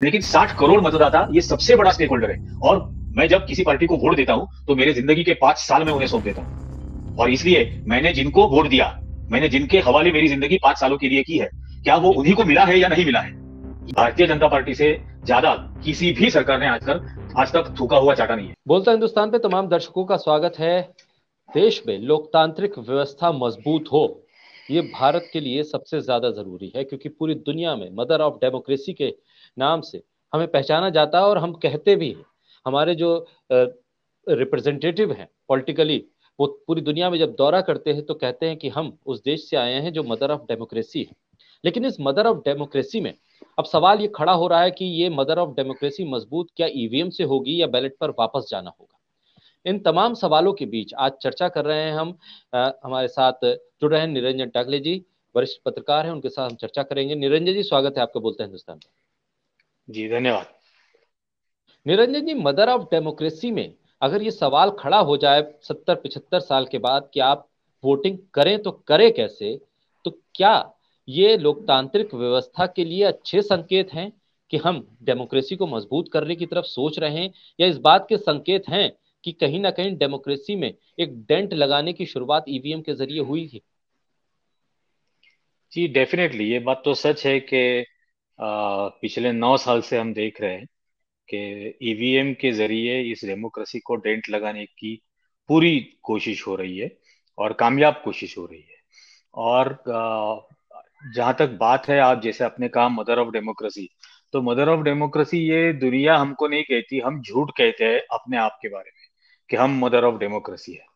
लेकिन 60 करोड़ मतदाता ये सबसे बड़ा स्टेक होल्डर है। और मैं जब किसी पार्टी को वोट देता हूं तो मेरे जिंदगी के 5 साल में उन्हें सौंप देता हूं। और इसलिए मैंने जिनको वोट दिया, मैंने जिनके हवाले मेरी जिंदगी 5 सालों के लिए की है, क्या वो जी। उन्हीं को मिला है या नहीं मिला है? भारतीय जनता पार्टी से ज्यादा किसी भी सरकार ने आज तक थूका हुआ चाटा नहीं है। बोलता हिंदुस्तान पे तमाम दर्शकों का स्वागत है। देश में लोकतांत्रिक व्यवस्था मजबूत हो, ये भारत के लिए सबसे ज्यादा जरूरी है, क्योंकि पूरी दुनिया में मदर ऑफ डेमोक्रेसी के नाम से हमें पहचाना जाता है। और हम कहते भी हैं, हमारे जो रिप्रेजेंटेटिव हैं पॉलिटिकली, वो पूरी दुनिया में जब दौरा करते हैं तो कहते हैं कि हम उस देश से आए हैं जो मदर ऑफ डेमोक्रेसी है। लेकिन इस मदर ऑफ डेमोक्रेसी में अब सवाल ये खड़ा हो रहा है कि ये मदर ऑफ डेमोक्रेसी मजबूत क्या ईवीएम से होगी या बैलेट पर वापस जाना होगा। इन तमाम सवालों के बीच आज चर्चा कर रहे हैं हम। हमारे साथ जुड़ रहे हैं निरंजन टाकले जी, वरिष्ठ पत्रकार हैं, उनके साथ हम चर्चा करेंगे। निरंजन जी, स्वागत है आपका बोलते हैं हिंदुस्तान में। जी धन्यवाद। निरंजन जी, मदर ऑफ डेमोक्रेसी में अगर ये सवाल खड़ा हो जाए 70-75 साल के बाद कि आप वोटिंग करें तो करें कैसे, तो क्या ये लोकतांत्रिक व्यवस्था के लिए अच्छे संकेत हैं कि हम डेमोक्रेसी को मजबूत करने की तरफ सोच रहे हैं, या इस बात के संकेत हैं कि कहीं ना कहीं डेमोक्रेसी में एक डेंट लगाने की शुरुआत ईवीएम के जरिए हुई थी? जी डेफिनेटली, ये बात तो सच है कि पिछले 9 साल से हम देख रहे हैं कि ईवीएम के जरिए इस डेमोक्रेसी को डेंट लगाने की पूरी कोशिश हो रही है और कामयाब कोशिश हो रही है। और जहां तक बात है, आप जैसे आपने कहा मदर ऑफ डेमोक्रेसी, तो मदर ऑफ डेमोक्रेसी ये दुनिया हमको नहीं कहती, हम झूठ कहते हैं अपने आप के बारे में कि हम मदर ऑफ डेमोक्रेसी है।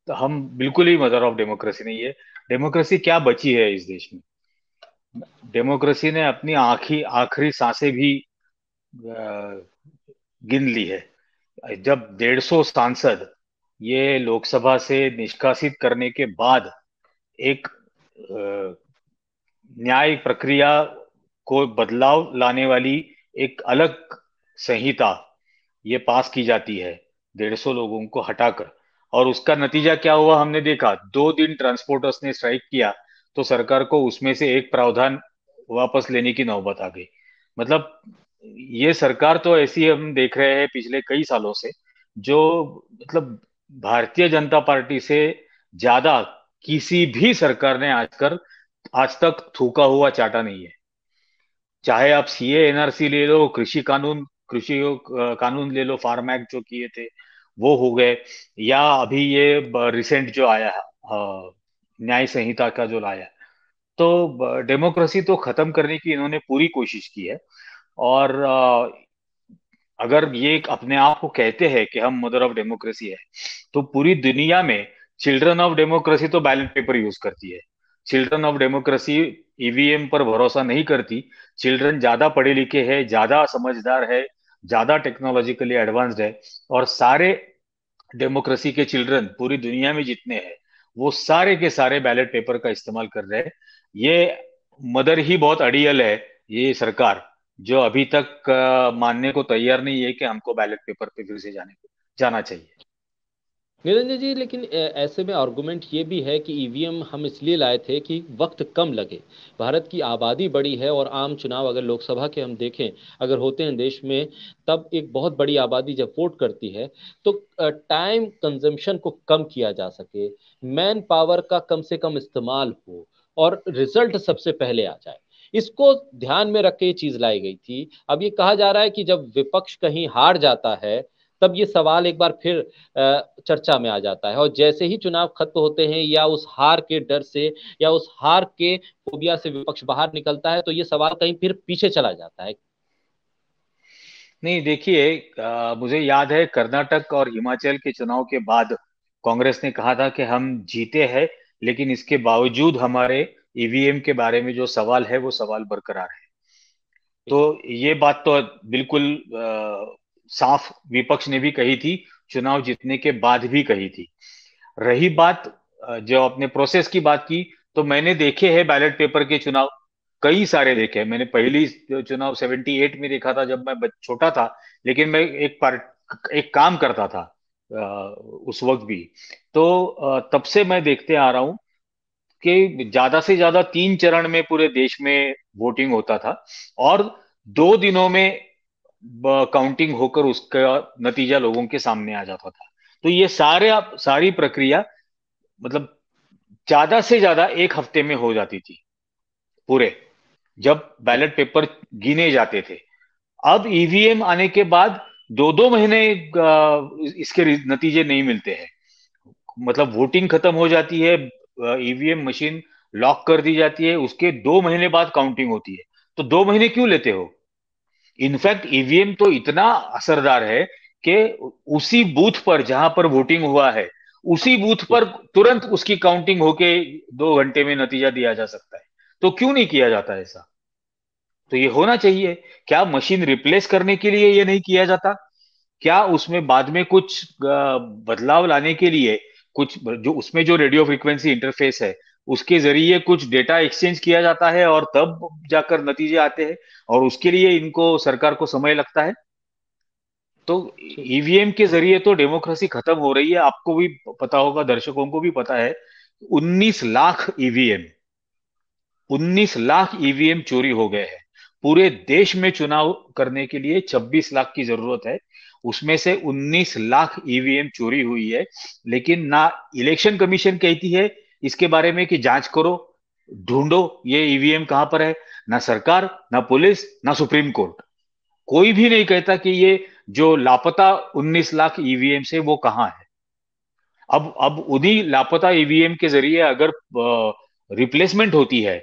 तो हम बिल्कुल ही मदर ऑफ डेमोक्रेसी नहीं है। डेमोक्रेसी क्या बची है इस देश में? डेमोक्रेसी ने अपनी आखिरी सांसें भी अ, गिन ली है। जब 150 सांसद ये लोकसभा से निष्कासित करने के बाद एक न्याय प्रक्रिया को बदलाव लाने वाली एक अलग संहिता ये पास की जाती है 150 लोगों को हटाकर, और उसका नतीजा क्या हुआ हमने देखा। 2 दिन ट्रांसपोर्टर्स ने स्ट्राइक किया तो सरकार को उसमें से एक प्रावधान वापस लेने की नौबत आ गई। मतलब ये सरकार तो ऐसी हम देख रहे हैं पिछले कई सालों से, जो मतलब भारतीय जनता पार्टी से ज्यादा किसी भी सरकार ने आज तक थूका हुआ चाटा नहीं है। चाहे आप सीए एनआरसी ले लो, कृषि कानून ले लो, फार्म एक्ट जो किए थे वो हो गए, या अभी ये रिसेंट जो आया है न्याय संहिता का जो लाया है, तो डेमोक्रेसी तो खत्म करने की इन्होंने पूरी कोशिश की है। और अगर ये अपने आप को कहते हैं कि हम मदर ऑफ डेमोक्रेसी है, तो पूरी दुनिया में चिल्ड्रन ऑफ डेमोक्रेसी तो बैलेट पेपर यूज करती है। चिल्ड्रन ऑफ डेमोक्रेसी ईवीएम पर भरोसा नहीं करती। चिल्ड्रन ज्यादा पढ़े लिखे हैं, ज्यादा समझदार है, ज्यादा टेक्नोलॉजिकली एडवांस्ड है। और सारे डेमोक्रेसी के चिल्ड्रन पूरी दुनिया में जितने हैं, वो सारे के सारे बैलेट पेपर का इस्तेमाल कर रहे हैं। ये मदर ही बहुत अड़ियल है, ये सरकार, जो अभी तक मानने को तैयार नहीं है कि हमको बैलेट पेपर पे फिर से जाना चाहिए। निरंजन जी, लेकिन ऐसे में आर्गुमेंट ये भी है कि ईवीएम हम इसलिए लाए थे कि वक्त कम लगे। भारत की आबादी बड़ी है और आम चुनाव अगर लोकसभा के हम देखें, अगर होते हैं देश में, तब एक बहुत बड़ी आबादी जब वोट करती है तो टाइम कंजम्पशन को कम किया जा सके, मैन पावर का कम से कम इस्तेमाल हो और रिजल्ट सबसे पहले आ जाए। इसको ध्यान में रख के ये चीज लाई गई थी। अब ये कहा जा रहा है कि जब विपक्ष कहीं हार जाता है, तब ये सवाल एक बार फिर चर्चा में आ जाता है, और जैसे ही चुनाव खत्म होते हैं या उस हार के डर से या उस हार के फोबिया से विपक्ष बाहर निकलता है, तो ये सवाल कहीं फिर पीछे चला जाता है। नहीं देखिए, मुझे याद है कर्नाटक और हिमाचल के चुनाव के बाद कांग्रेस ने कहा था कि हम जीते हैं, लेकिन इसके बावजूद हमारे ईवीएम के बारे में जो सवाल है वो सवाल बरकरार है। तो ये बात तो बिल्कुल साफ विपक्ष ने भी कही थी, चुनाव जीतने के बाद भी कही थी। रही बात जो आपने प्रोसेस की बात की, तो मैंने देखे हैं बैलेट पेपर के चुनाव, कई सारे देखे हैं। मैंने पहली चुनाव 78 में देखा था जब मैं छोटा था, लेकिन मैं एक काम करता था उस वक्त भी। तो तब से मैं देखते आ रहा हूँ कि ज्यादा से ज्यादा 3 चरण में पूरे देश में वोटिंग होता था। और 2 दिनों में काउंटिंग होकर उसका नतीजा लोगों के सामने आ जाता था। तो ये सारी प्रक्रिया मतलब ज्यादा से ज्यादा 1 हफ्ते में हो जाती थी पूरे, जब ठीक। बैलेट पेपर गिने जाते थे। अब ईवीएम आने के बाद 2-2 महीने इसके नतीजे नहीं मिलते हैं। मतलब वोटिंग खत्म हो जाती है, ईवीएम मशीन लॉक कर दी जाती है, उसके 2 महीने बाद काउंटिंग होती है। तो 2 महीने क्यों लेते हो? इनफैक्ट ईवीएम तो इतना असरदार है कि उसी बूथ पर जहां पर वोटिंग हुआ है, उसी बूथ ठीक। पर तुरंत उसकी काउंटिंग होके 2 घंटे में नतीजा दिया जा सकता है। तो क्यों नहीं किया जाता ऐसा? तो ये होना चाहिए। क्या मशीन रिप्लेस करने के लिए ये नहीं किया जाता? क्या उसमें बाद में कुछ बदलाव लाने के लिए, कुछ जो उसमें जो रेडियो फ्रीक्वेंसी इंटरफेस है उसके जरिए कुछ डेटा एक्सचेंज किया जाता है और तब जाकर नतीजे आते हैं, और उसके लिए इनको सरकार को समय लगता है? तो ठीक। ईवीएम के जरिए तो डेमोक्रेसी खत्म हो रही है। आपको भी पता होगा, दर्शकों को भी पता है, 19 लाख ईवीएम चोरी हो गए हैं। पूरे देश में चुनाव करने के लिए 26 लाख की जरूरत है, उसमें से 19 लाख ईवीएम चोरी हुई है। लेकिन ना इलेक्शन कमीशन कहती है इसके बारे में कि जांच करो, ढूंढो ये ईवीएम कहां पर है। ना सरकार, ना पुलिस, ना सुप्रीम कोर्ट, कोई भी नहीं कहता कि ये जो लापता 19 लाख ईवीएम से वो कहां है। अब उन्हीं लापता ईवीएम के जरिए अगर रिप्लेसमेंट होती है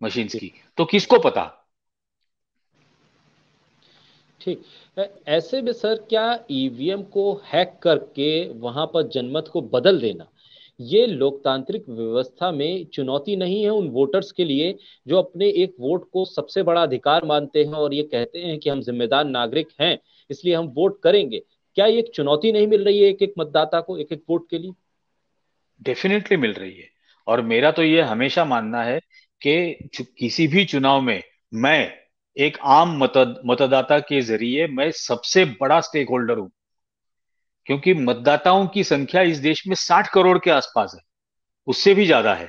मशीन्स ठीक। की, तो किसको पता? ठीक। ऐसे में सर, क्या ईवीएम को हैक करके वहां पर जनमत को बदल देना, ये लोकतांत्रिक व्यवस्था में चुनौती नहीं है उन वोटर्स के लिए जो अपने एक वोट को सबसे बड़ा अधिकार मानते हैं और ये कहते हैं कि हम जिम्मेदार नागरिक हैं, इसलिए हम वोट करेंगे? क्या ये एक चुनौती नहीं मिल रही है एक एक मतदाता को, एक एक वोट के लिए? डेफिनेटली मिल रही है। और मेरा तो ये हमेशा मानना है कि किसी भी चुनाव में मैं एक आम मतदाता के जरिए मैं सबसे बड़ा स्टेक होल्डर हूं। क्योंकि मतदाताओं की संख्या इस देश में 60 करोड़ के आसपास है, उससे भी ज्यादा है।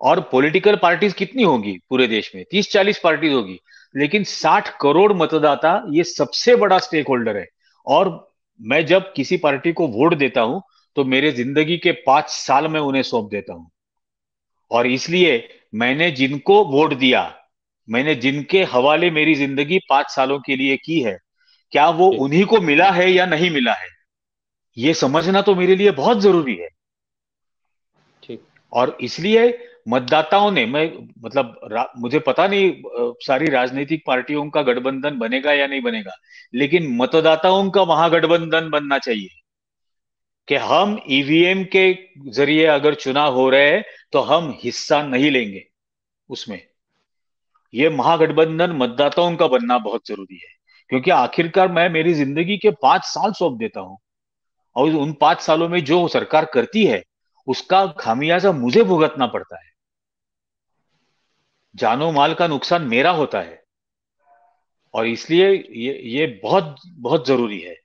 और पॉलिटिकल पार्टीज कितनी होगी पूरे देश में? 30-40 पार्टीज होगी। लेकिन 60 करोड़ मतदाता ये सबसे बड़ा स्टेक होल्डर है। और मैं जब किसी पार्टी को वोट देता हूं तो मेरे जिंदगी के 5 साल में उन्हें सौंप देता हूं। और इसलिए मैंने जिनको वोट दिया, मैंने जिनके हवाले मेरी जिंदगी 5 सालों के लिए की है, क्या वो ठीक। उन्हीं को मिला है या नहीं मिला है, ये समझना तो मेरे लिए बहुत जरूरी है। ठीक। और इसलिए मतदाताओं ने, मैं मतलब मुझे पता नहीं सारी राजनीतिक पार्टियों का गठबंधन बनेगा या नहीं बनेगा, लेकिन मतदाताओं का महागठबंधन बनना चाहिए कि हम ईवीएम के जरिए अगर चुनाव हो रहे हैं तो हम हिस्सा नहीं लेंगे उसमें। ये महागठबंधन मतदाताओं का बनना बहुत जरूरी है। क्योंकि आखिरकार मैं मेरी जिंदगी के 5 साल सौंप देता हूं, और उन 5 सालों में जो सरकार करती है उसका खामियाजा मुझे भुगतना पड़ता है। जानो माल का नुकसान मेरा होता है। और इसलिए ये बहुत बहुत जरूरी है।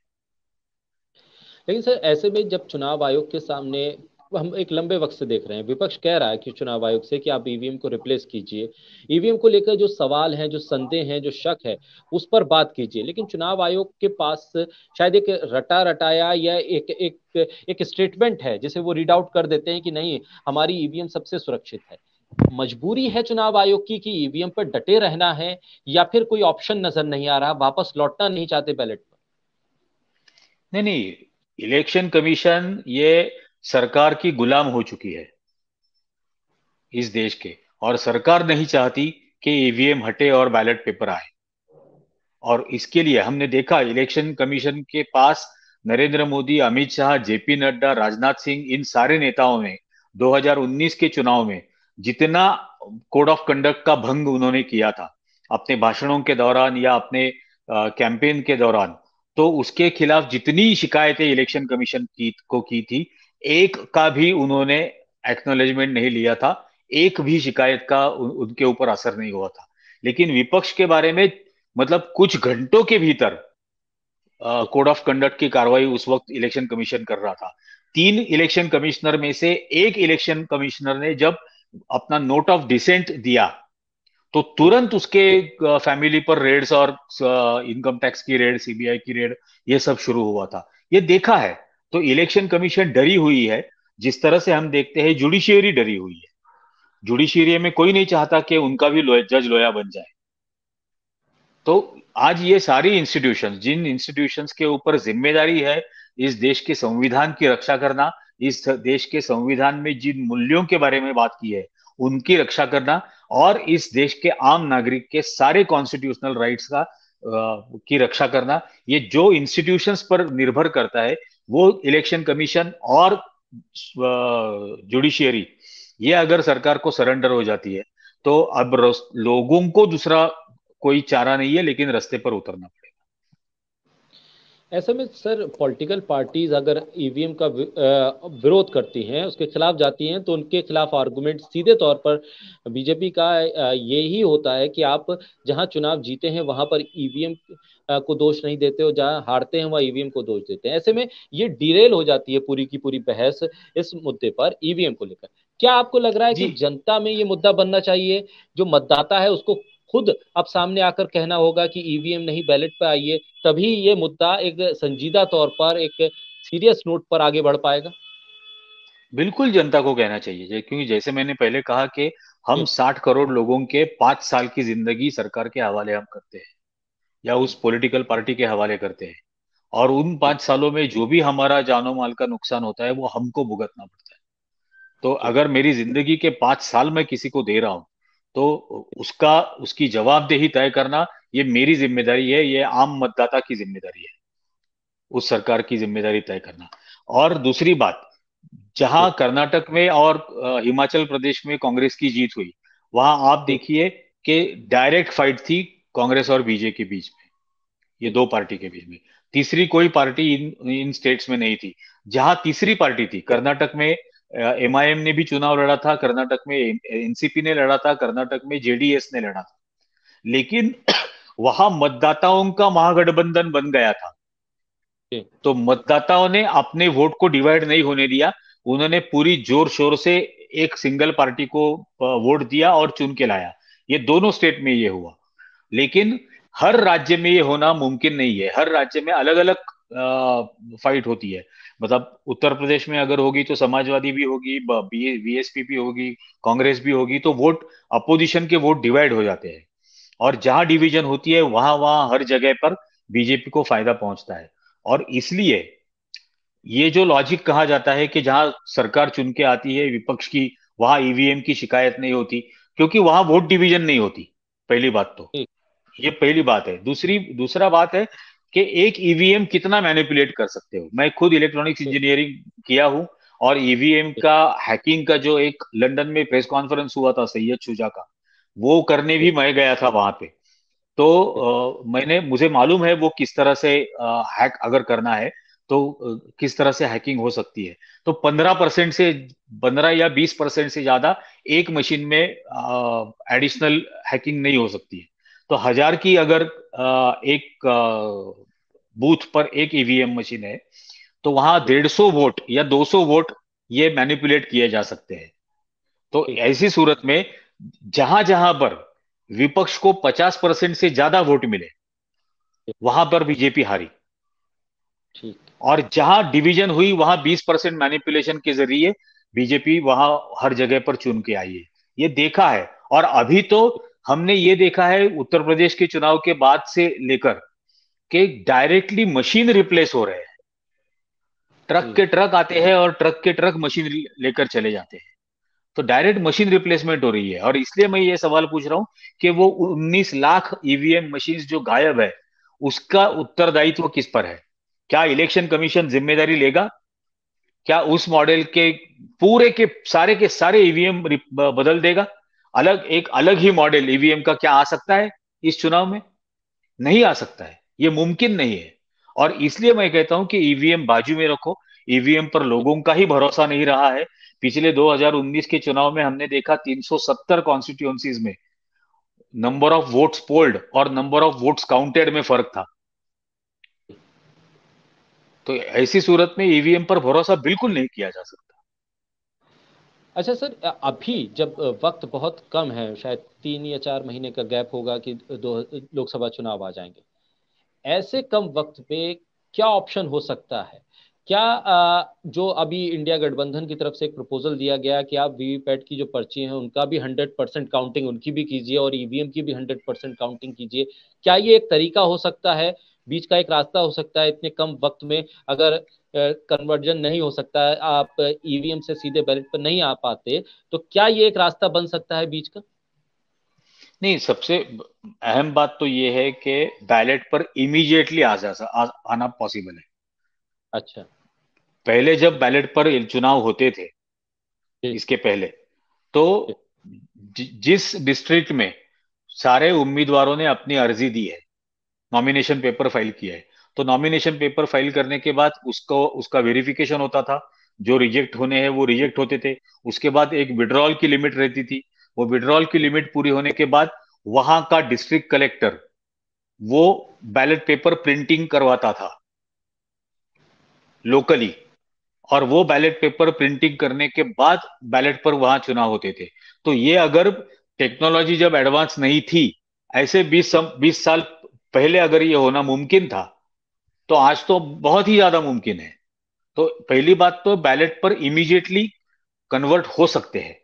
लेकिन सर, ऐसे में जब चुनाव आयोग के सामने, हम एक लंबे वक्त से देख रहे हैं विपक्ष कह रहा है कि चुनाव आयोग से कि आप ईवीएम को रिप्लेस कीजिए, ईवीएम को लेकर जो सवाल हैं, जो संदेह हैं, जो शक है, उस पर बात कीजिए। लेकिन चुनाव आयोग के पास शायद एक रटा रटाया या एक एक एक स्टेटमेंट है जिसे वो रीड आउट कर देते हैं कि नहीं, हमारी ईवीएम सबसे सुरक्षित है। मजबूरी है चुनाव आयोग की कि ईवीएम पर डटे रहना है, या फिर कोई ऑप्शन नजर नहीं आ रहा, वापस लौटना नहीं चाहते बैलेट पर? नहीं नहीं, इलेक्शन कमीशन ये सरकार की गुलाम हो चुकी है इस देश के। और सरकार नहीं चाहती कि ईवीएम हटे और बैलेट पेपर आए। और इसके लिए हमने देखा इलेक्शन कमीशन के पास नरेंद्र मोदी, अमित शाह, जेपी नड्डा, राजनाथ सिंह, इन सारे नेताओं ने 2019 के चुनाव में जितना कोड ऑफ कंडक्ट का भंग उन्होंने किया था अपने भाषणों के दौरान या अपने कैंपेन के दौरान, तो उसके खिलाफ जितनी शिकायतें इलेक्शन कमीशन की थी, एक का भी उन्होंने एक्नॉलेजमेंट नहीं लिया था। एक भी शिकायत का उनके ऊपर असर नहीं हुआ था। लेकिन विपक्ष के बारे में, मतलब कुछ घंटों के भीतर ठीक। कोड ऑफ कंडक्ट की कार्रवाई उस वक्त इलेक्शन कमीशन कर रहा था। 3 इलेक्शन कमिश्नर में से एक इलेक्शन कमिश्नर ने जब अपना नोट ऑफ डिसेंट दिया, तो तुरंत उसके फैमिली पर रेड्स और इनकम टैक्स की रेड, सीबीआई की रेड, ये सब शुरू हुआ था। ये देखा है। तो इलेक्शन कमीशन डरी हुई है, जिस तरह से हम देखते हैं जुडिशियरी डरी हुई है। जुडिशियरी में कोई नहीं चाहता कि उनका भी जज लोया बन जाए। तो आज ये सारी इंस्टीट्यूशंस, जिन इंस्टीट्यूशंस के ऊपर जिम्मेदारी है इस देश के संविधान की रक्षा करना, इस देश के संविधान में जिन मूल्यों के बारे में बात की है उनकी रक्षा करना, और इस देश के आम नागरिक के सारे कॉन्स्टिट्यूशनल राइट्स का की रक्षा करना, ये जो इंस्टीट्यूशंस पर निर्भर करता है, वो इलेक्शन कमीशन और जुडिशियरी, ये अगर सरकार को सरेंडर हो जाती है, तो अब लोगों को दूसरा कोई चारा नहीं है, लेकिन रास्ते पर उतरना पड़ेगा। ऐसे में सर पॉलिटिकल पार्टीज अगर ईवीएम का विरोध करती हैं, उसके खिलाफ जाती हैं, तो उनके खिलाफ आर्गुमेंट सीधे तौर पर बीजेपी का यही होता है कि आप जहां चुनाव जीते हैं वहां पर ईवीएम को दोष नहीं देते हो, जहां हारते हैं वहां ईवीएम को दोष देते हैं। ऐसे में ये डिरेल हो जाती है पूरी की पूरी बहस इस मुद्दे पर, ईवीएम को लेकर। क्या आपको लग रहा है कि जी जनता में ये मुद्दा बनना चाहिए, जो मतदाता है उसको खुद अब सामने आकर कहना होगा कि ईवीएम नहीं, बैलेट पे आइए, तभी ये मुद्दा एक संजीदा तौर पर, एक सीरियस नोट पर आगे बढ़ पाएगा? बिल्कुल जनता को कहना चाहिए, क्योंकि जैसे मैंने पहले कहा कि हम 60 करोड़ लोगों के 5 साल की जिंदगी सरकार के हवाले हम करते हैं, या उस पॉलिटिकल पार्टी के हवाले करते हैं, और उन 5 सालों में जो भी हमारा जानो माल का नुकसान होता है वो हमको भुगतना पड़ता है। तो अगर मेरी जिंदगी के 5 साल मैं किसी को दे रहा हूं, तो उसका उसकी जवाबदेही तय करना ये मेरी जिम्मेदारी है, ये आम मतदाता की जिम्मेदारी है, उस सरकार की जिम्मेदारी तय करना। और दूसरी बात, जहां कर्नाटक में और हिमाचल प्रदेश में कांग्रेस की जीत हुई, वहां आप देखिए कि डायरेक्ट फाइट थी कांग्रेस और बीजेपी के बीच में, ये दो पार्टी के बीच में। तीसरी कोई पार्टी इन इन स्टेट्स में नहीं थी। जहां तीसरी पार्टी थी, कर्नाटक में एमआईएम ने भी चुनाव लड़ा था, कर्नाटक में एनसीपी ने लड़ा था, कर्नाटक में जेडीएस ने लड़ा था, लेकिन वहां मतदाताओं का महागठबंधन बन गया था। तो मतदाताओं ने अपने वोट को डिवाइड नहीं होने दिया, उन्होंने पूरी जोर शोर से एक सिंगल पार्टी को वोट दिया और चुन के लाया। ये दोनों स्टेट में ये हुआ। लेकिन हर राज्य में ये होना मुमकिन नहीं है, हर राज्य में अलग अलग फाइट होती है। मतलब उत्तर प्रदेश में अगर होगी तो समाजवादी भी होगी, बीएसपी भी होगी, कांग्रेस भी होगी, तो वोट, अपोजिशन के वोट डिवाइड हो जाते हैं। और जहां डिवीजन होती है वहां वहां हर जगह पर बीजेपी को फायदा पहुंचता है। और इसलिए ये जो लॉजिक कहा जाता है कि जहां सरकार चुन के आती है विपक्ष की, वहां ईवीएम की शिकायत नहीं होती, क्योंकि वहां वोट डिवीजन नहीं होती। पहली बात तो ये पहली बात है। दूसरा बात है कि एक ईवीएम कितना मैनिपुलेट कर सकते हो। मैं खुद इलेक्ट्रॉनिक्स इंजीनियरिंग किया हूं, और ईवीएम का हैकिंग का जो एक लंदन में प्रेस कॉन्फ्रेंस हुआ था सैयद शुजा का, वो करने भी मैं गया था वहां पे। तो मैंने मुझे मालूम है वो किस तरह से हैक अगर करना है तो किस तरह से हैकिंग हो सकती है। तो 15% से 15 या 20% से ज्यादा एक मशीन में एडिशनल हैकिंग नहीं हो सकती है। तो 1000 की अगर एक बूथ पर एक ईवीएम मशीन है, तो वहां 150 वोट या 200 वोट ये मैनिपुलेट किए जा सकते हैं। तो ऐसी सूरत में जहां जहां पर विपक्ष को 50% से ज्यादा वोट मिले, वहां पर बीजेपी हारी। ठीक। और जहां डिवीजन हुई वहां 20% मैनिपुलेशन के जरिए बीजेपी वहां हर जगह पर चुन के आई है। ये देखा है। और अभी तो हमने ये देखा है उत्तर प्रदेश के चुनाव के बाद से लेकर कि डायरेक्टली मशीन रिप्लेस हो रहे हैं। ट्रक के ट्रक आते हैं और ट्रक के ट्रक मशीन लेकर चले जाते हैं। तो डायरेक्ट मशीन रिप्लेसमेंट हो रही है। और इसलिए मैं ये सवाल पूछ रहा हूं कि वो 19 लाख ईवीएम मशीन जो गायब है, उसका उत्तरदायित्व किस पर है? क्या इलेक्शन कमीशन जिम्मेदारी लेगा? क्या उस मॉडल के सारे ईवीएम बदल देगा? एक अलग ही मॉडल ईवीएम का क्या आ सकता है इस चुनाव में? नहीं आ सकता है, ये मुमकिन नहीं है। और इसलिए मैं कहता हूं कि ईवीएम बाजू में रखो। ईवीएम पर लोगों का ही भरोसा नहीं रहा है। पिछले 2019 के चुनाव में हमने देखा 370 कॉन्स्टिट्यूएंसीज में नंबर ऑफ वोट्स पोल्ड और नंबर ऑफ वोट्स काउंटेड में फर्क था। तो ऐसी सूरत में ईवीएम पर भरोसा बिल्कुल नहीं किया जा सकता। अच्छा सर, अभी जब वक्त बहुत कम है, शायद 3 या 4 महीने का गैप होगा कि दो लोकसभा चुनाव आ जाएंगे, ऐसे कम वक्त पे क्या ऑप्शन हो सकता है? क्या जो अभी इंडिया गठबंधन की तरफ से एक प्रपोजल दिया गया कि आप वीवीपैट की जो पर्ची हैं उनका भी 100% काउंटिंग उनकी भी कीजिए और ईवीएम की भी 100% काउंटिंग कीजिए, क्या ये एक तरीका हो सकता है, बीच का एक रास्ता हो सकता है इतने कम वक्त में? अगर कन्वर्जन नहीं हो सकता है, आप ईवीएम से सीधे बैलेट पर नहीं आ पाते, तो क्या ये एक रास्ता बन सकता है बीच का? नहीं, सबसे अहम बात तो ये है कि बैलेट पर इमीडिएटली आना पॉसिबल है। अच्छा। पहले जब बैलेट पर चुनाव होते थे, जी। इसके पहले, तो जी। जिस डिस्ट्रिक्ट में सारे उम्मीदवारों ने अपनी अर्जी दी है, नॉमिनेशन पेपर फाइल किया है, तो नॉमिनेशन पेपर फाइल करने के बाद उसको उसका वेरिफिकेशन होता था। जो रिजेक्ट होने हैं वो रिजेक्ट होते थे। उसके बाद एक विड्रॉल की लिमिट रहती थी। वो विड्रॉल की लिमिट पूरी होने के बाद वहां का डिस्ट्रिक्ट कलेक्टर वो बैलेट पेपर प्रिंटिंग करवाता था लोकली। और वो बैलेट पेपर प्रिंटिंग करने के बाद बैलेट पर वहां चुनाव होते थे। तो ये अगर टेक्नोलॉजी जब एडवांस नहीं थी, ऐसे 20 साल पहले अगर ये होना मुमकिन था, तो आज तो बहुत ही ज्यादा मुमकिन है। तो पहली बात तो बैलेट पर इमीडिएटली कन्वर्ट हो सकते हैं,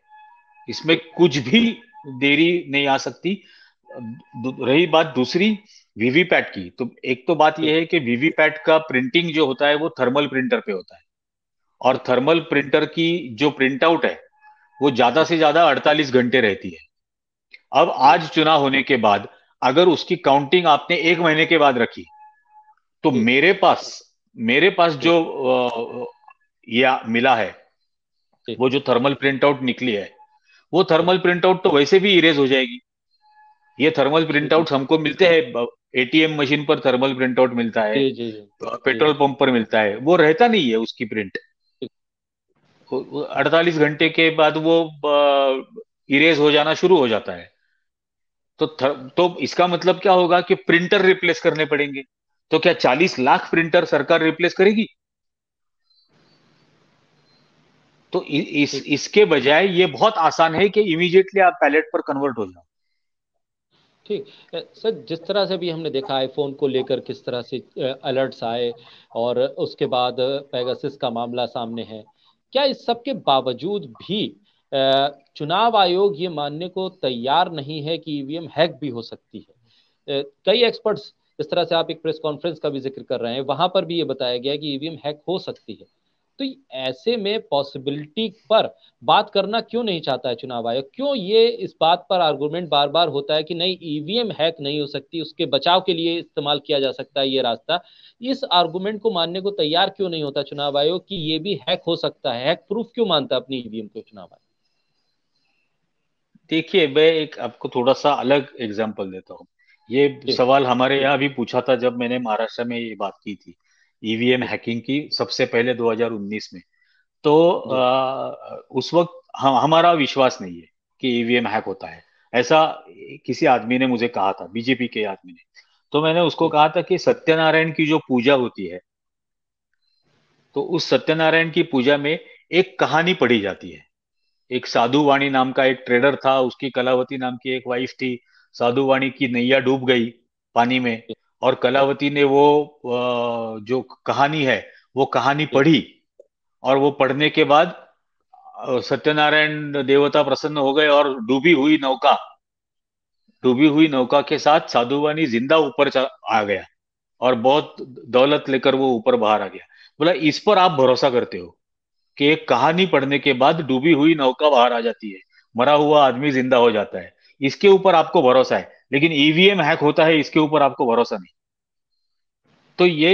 इसमें ठीक। कुछ भी देरी नहीं आ सकती। रही बात दूसरी, वीवीपैट की, तो एक तो बात यह ठीक। है कि वीवीपैट का प्रिंटिंग जो होता है वो थर्मल प्रिंटर पे होता है। और ठीक। थर्मल प्रिंटर की जो प्रिंट आउट है वो ज्यादा ठीक। से ज्यादा 48 घंटे रहती है। अब ठीक। आज चुनाव होने के बाद अगर उसकी काउंटिंग आपने 1 महीने के बाद रखी, तो ठीक। मेरे पास जो ठीक। या मिला है, ठीक। वो जो थर्मल प्रिंट आउट निकली है, वो ठीक। थर्मल प्रिंट आउट तो वैसे भी इरेज हो जाएगी। ये थर्मल प्रिंट ठीक। आउट हमको मिलते हैं, एटीएम मशीन पर थर्मल प्रिंट आउट मिलता है, जी जी जी। जी। पेट्रोल पंप पर मिलता है, वो रहता नहीं है उसकी प्रिंट। ठीक। 48 घंटे के बाद वो इरेज हो जाना शुरू हो जाता है। तो इसका मतलब क्या होगा कि प्रिंटर रिप्लेस करने पड़ेंगे। तो क्या 40 लाख प्रिंटर सरकार रिप्लेस करेगी? तो ठीक। इसके बजाय ये बहुत आसान है कि इमीडिएटली आप पैलेट पर कन्वर्ट हो जाओ। ठीक। सर, जिस तरह से भी हमने देखा आईफोन को लेकर किस तरह से अलर्ट्स आए, और उसके बाद पेगासस का मामला सामने है, क्या इस सब के बावजूद भी चुनाव आयोग ये मानने को तैयार नहीं है कि ईवीएम हैक भी हो सकती है? कई एक्सपर्ट्स, जिस तरह से आप एक प्रेस कॉन्फ्रेंस का भी जिक्र कर रहे हैं, वहां पर भी ये बताया गया कि ईवीएम हैक हो सकती है। तो ऐसे में पॉसिबिलिटी पर बात करना क्यों नहीं चाहता है चुनाव आयोग? क्यों ये इस बात पर आर्गुमेंट बार बार होता है कि नहीं, ईवीएम हैक नहीं हो सकती, उसके बचाव के लिए इस्तेमाल किया जा सकता है ये रास्ता? इस आर्गुमेंट को मानने को तैयार क्यों नहीं होता चुनाव आयोग कि ये भी हैक हो सकता है? हैक प्रूफ क्यों मानता है अपनी ईवीएम को चुनाव आयोग? देखिए, मैं एक आपको थोड़ा सा अलग एग्जांपल देता हूँ। ये जी। सवाल हमारे यहाँ भी पूछा था जब मैंने महाराष्ट्र में ये बात की थी, ईवीएम जी। हैकिंग की, सबसे पहले 2019 में। तो जी। उस वक्त हमारा विश्वास नहीं है कि ईवीएम हैक होता है, ऐसा किसी आदमी ने मुझे कहा था, बीजेपी के आदमी ने। तो मैंने उसको जी। कहा था कि सत्यनारायण की जो पूजा होती है, तो उस सत्यनारायण की पूजा में एक कहानी पढ़ी जाती है। एक साधु वाणी नाम का एक ट्रेडर था, उसकी कलावती नाम की एक वाइफ थी। साधु वाणी की नैया डूब गई पानी में, जी। और कलावती ने वो जो कहानी है वो कहानी जी। पढ़ी। और वो पढ़ने के बाद सत्यनारायण देवता प्रसन्न हो गए, और डूबी हुई नौका के साथ साधु वाणी जिंदा आ गया, और बहुत दौलत लेकर वो ऊपर बाहर आ गया। बोला, इस पर आप भरोसा करते हो कि एक कहानी पढ़ने के बाद डूबी हुई नौका बाहर आ जाती है, मरा हुआ आदमी जिंदा हो जाता है, इसके ऊपर आपको भरोसा है, लेकिन ईवीएम हैक होता है इसके ऊपर आपको भरोसा नहीं? तो ये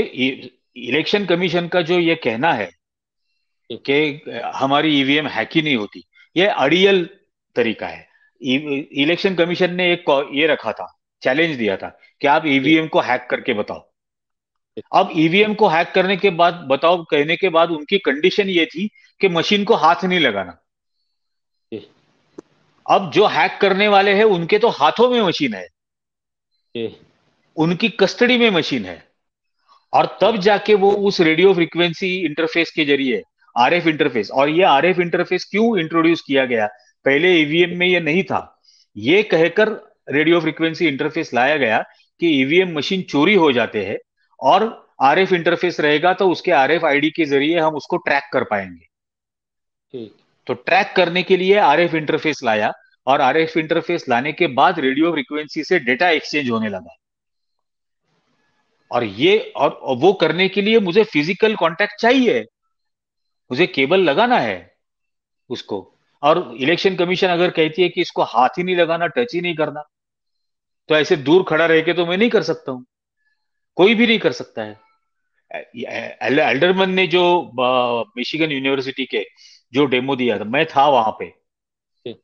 इलेक्शन कमीशन का जो ये कहना है जी। कि हमारी ईवीएम हैक ही नहीं होती, ये अड़ियल तरीका है। इलेक्शन कमीशन ने एक ये रखा था, चैलेंज दिया था कि आप जी। ईवीएम को हैक करके बताओ। जी। अब ईवीएम को हैक करने के बाद बताओ कहने के बाद उनकी कंडीशन ये थी कि मशीन को हाथ नहीं लगाना। जी। अब जो हैक करने वाले हैं उनके तो हाथों में मशीन है, जी। उनकी कस्टडी में मशीन है, और जी। तब जाके वो उस रेडियो फ्रीक्वेंसी इंटरफेस के जरिए आरएफ इंटरफेस। और ये आरएफ इंटरफेस क्यों इंट्रोड्यूस किया गया? पहले ईवीएम में ये नहीं था। ये कहकर रेडियो फ्रिक्वेंसी इंटरफेस लाया गया कि ईवीएम मशीन चोरी हो जाते हैं, और आरएफ इंटरफेस रहेगा तो उसके आरएफ आईडी के जरिए हम उसको ट्रैक कर पाएंगे। ठीक। तो ट्रैक करने के लिए आरएफ इंटरफेस लाया, और आरएफ इंटरफेस लाने के बाद रेडियो फ्रिक्वेंसी से डेटा एक्सचेंज होने लगा। और वो करने के लिए मुझे फिजिकल कांटेक्ट चाहिए, मुझे केबल लगाना है उसको। और इलेक्शन कमीशन अगर कहती है कि इसको हाथ ही नहीं लगाना, टच ही नहीं करना, तो ऐसे दूर खड़ा रह के तो मैं नहीं कर सकता हूं, कोई भी नहीं कर सकता है। एल्डरमन ने जो मिशिगन यूनिवर्सिटी के जो डेमो दिया था, मैं था वहां पे, ठीक।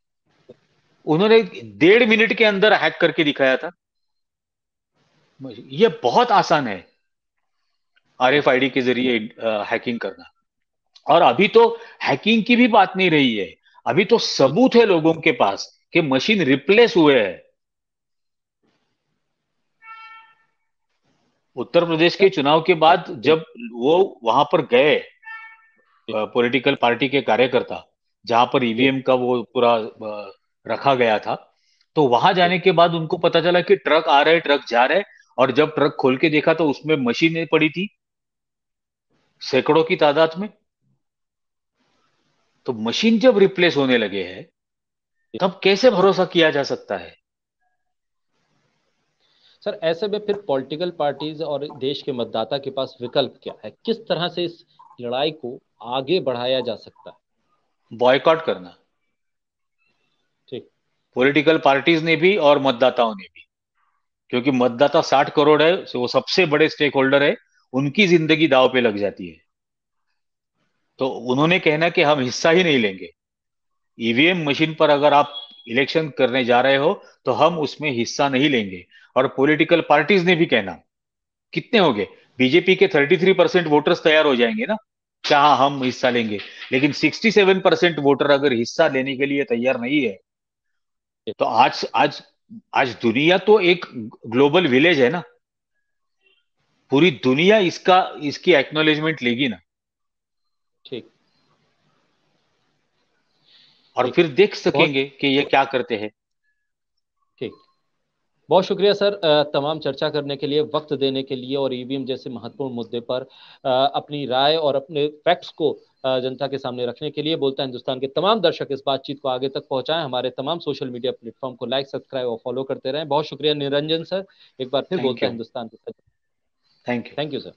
उन्होंने 1.5 मिनट के अंदर हैक करके दिखाया था। ये बहुत आसान है ठीक। आरएफआईडी के जरिए हैकिंग करना। और अभी तो हैकिंग की भी बात नहीं रही है, अभी तो ठीक। सबूत है लोगों के पास कि मशीन रिप्लेस हुए है। उत्तर प्रदेश के सर। चुनाव के बाद ठीक। जब वो वहां पर गए, ठीक। पॉलिटिकल पार्टी के कार्यकर्ता, जहां पर ठीक। ईवीएम का वो पूरा रखा गया था, तो वहां ठीक। जाने के बाद उनको पता चला कि ट्रक आ रहे, ट्रक जा रहे। और जब ट्रक खोल के देखा तो उसमें मशीनें पड़ी थी सैकड़ों की तादाद में। तो मशीन जब रिप्लेस होने लगे हैं, ठीक। तब कैसे भरोसा किया जा सकता है? सर, ऐसे में फिर पॉलिटिकल पार्टीज और देश के मतदाता के पास विकल्प क्या है? किस तरह से इस लड़ाई को आगे बढ़ाया जा सकता है? बॉयकॉट करना, ठीक। पॉलिटिकल पार्टीज ने भी और मतदाताओं ने भी। क्योंकि मतदाता 60 करोड़ है, वो सबसे बड़े स्टेक होल्डर है, उनकी जिंदगी दांव पे लग जाती है। तो उन्होंने कहना कि हम हिस्सा ही नहीं लेंगे, ईवीएम मशीन पर अगर आप इलेक्शन करने जा रहे हो तो हम उसमें हिस्सा नहीं लेंगे। और पॉलिटिकल पार्टीज ने भी कहना, कितने हो गए, बीजेपी के 33% वोटर्स तैयार हो जाएंगे ना, क्या हम हिस्सा लेंगे। लेकिन 67% वोटर अगर हिस्सा लेने के लिए तैयार नहीं है, ठीक। तो आज आज आज दुनिया तो एक ग्लोबल विलेज है ना, पूरी दुनिया इसका इसकी एक्नॉलेजमेंट लेगी ना, ठीक। और ठीक। फिर देख बहुत। सकेंगे कि ये क्या करते हैं। ठीक। बहुत शुक्रिया सर, तमाम चर्चा करने के लिए, वक्त देने के लिए, और ईवीएम जैसे महत्वपूर्ण मुद्दे पर अपनी राय और अपने फैक्ट्स को जनता के सामने रखने के लिए। बोलता है हिंदुस्तान के तमाम दर्शक इस बातचीत को आगे तक पहुंचाएं, हमारे तमाम सोशल मीडिया प्लेटफॉर्म को लाइक, सब्सक्राइब और फॉलो करते रहें। बहुत शुक्रिया निरंजन सर, एक बार फिर थैंक बोलता है यू। हिंदुस्तान के। Thank you. Thank you sir.